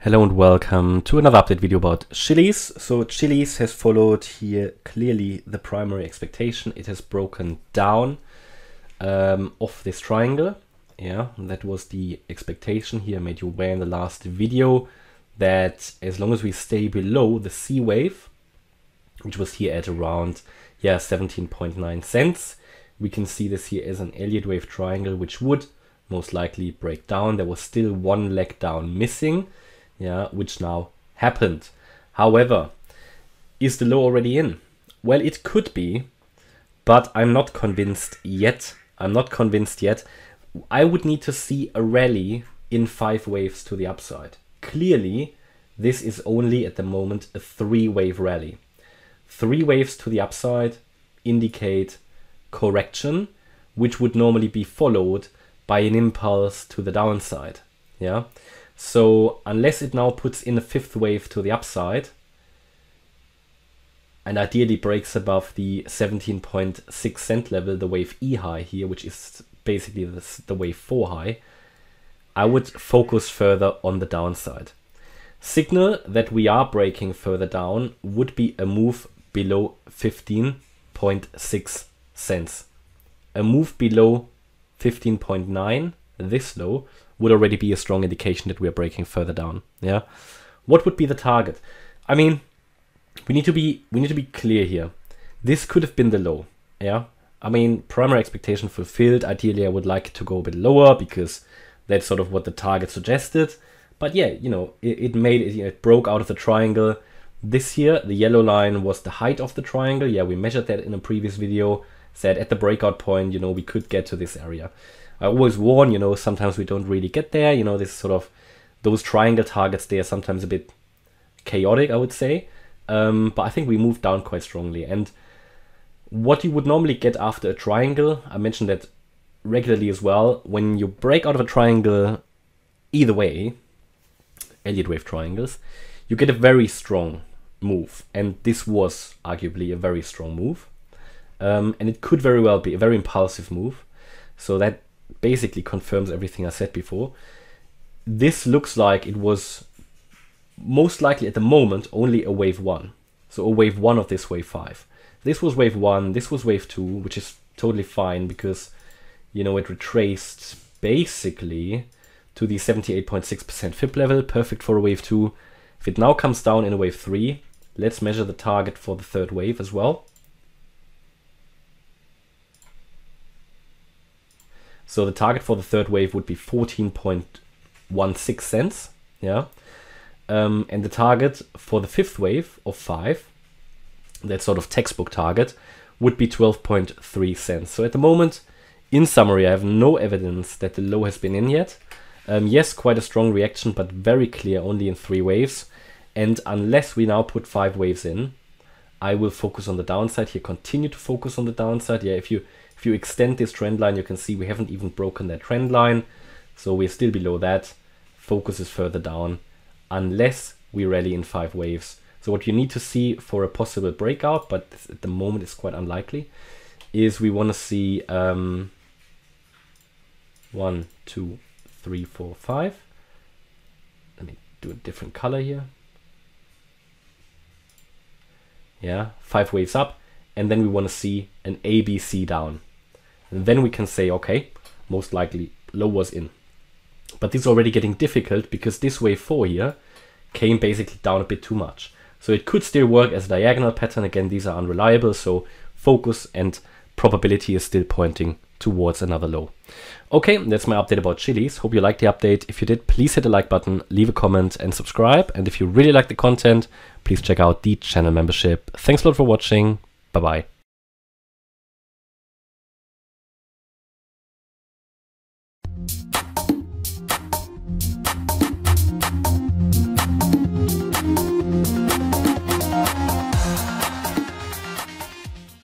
Hello and welcome to another update video about Chiliz. So Chiliz has followed here clearly the primary expectation. It has broken down off this triangle. Yeah, that was the expectation here. I made you aware in the last video that as long as we stay below the C wave, which was here at around 17.9 cents, we can see this here as an Elliott Wave triangle, which would most likely break down. There was still one leg down missing, which now happened. However, is the low already in? Well, it could be, but I'm not convinced yet. I would need to see a rally in 5 waves to the upside. Clearly, this is only at the moment a 3-wave rally. 3 waves to the upside indicate correction, which would normally be followed by an impulse to the downside. So unless it now puts in a 5th wave to the upside and ideally breaks above the 17.6 cent level, the wave E high here, which is basically the wave 4 high, I would focus further on the downside. Signal that we are breaking further down would be a move below 15.6 cents. A move below 15.9, this low, would already be a strong indication that we are breaking further down. What would be the target? I mean, we need to be clear here. This could have been the low. I mean, primary expectation fulfilled. Ideally, I would like it to go a bit lower because that's sort of what the target suggested. But yeah, it made it. It broke out of the triangle. This here, the yellow line was the height of the triangle. We measured that in a previous video. Said at the breakout point, we could get to this area. I always warn, sometimes we don't really get there. This sort of, those triangle targets, they are sometimes a bit chaotic, I would say. But I think we moved down quite strongly. And what you would normally get after a triangle, I mentioned that regularly as well, when you break out of a triangle, either way, Elliott Wave triangles, you get a very strong move. And this was arguably a very strong move. And it could very well be a very impulsive move. So that basically confirms everything I said before. This looks like it was most likely at the moment only a wave 1. So a wave 1 of this wave 5. This was wave 1, this was wave 2, which is totally fine because, it retraced basically to the 78.6% FIB level, perfect for a wave 2. If it now comes down in a wave 3, let's measure the target for the 3rd wave as well. So the target for the 3rd wave would be 14.16 cents. And the target for the 5th wave of 5, that sort of textbook target, would be 12.3 cents. So at the moment, in summary, I have no evidence that the low has been in yet. Yes, quite a strong reaction, but very clear only in 3 waves. And unless we now put 5 waves in, I will focus on the downside here, continue to focus on the downside. If you extend this trend line, you can see we haven't even broken that trend line. So we're still below that. Focus is further down unless we rally in 5 waves. So what you need to see for a possible breakout, but at the moment it's quite unlikely, is we want to see 1, 2, 3, 4, 5. Let me do a different color here. 5 waves up. And then we want to see an ABC down. And then we can say, okay, most likely low was in. But this is already getting difficult because this wave 4 here came basically down a bit too much. So it could still work as a diagonal pattern. Again, these are unreliable. So focus and probability is still pointing towards another low. Okay, that's my update about Chiliz. Hope you liked the update. If you did, please hit the like button, leave a comment and subscribe. And if you really like the content, please check out the channel membership. Thanks a lot for watching. Bye-bye.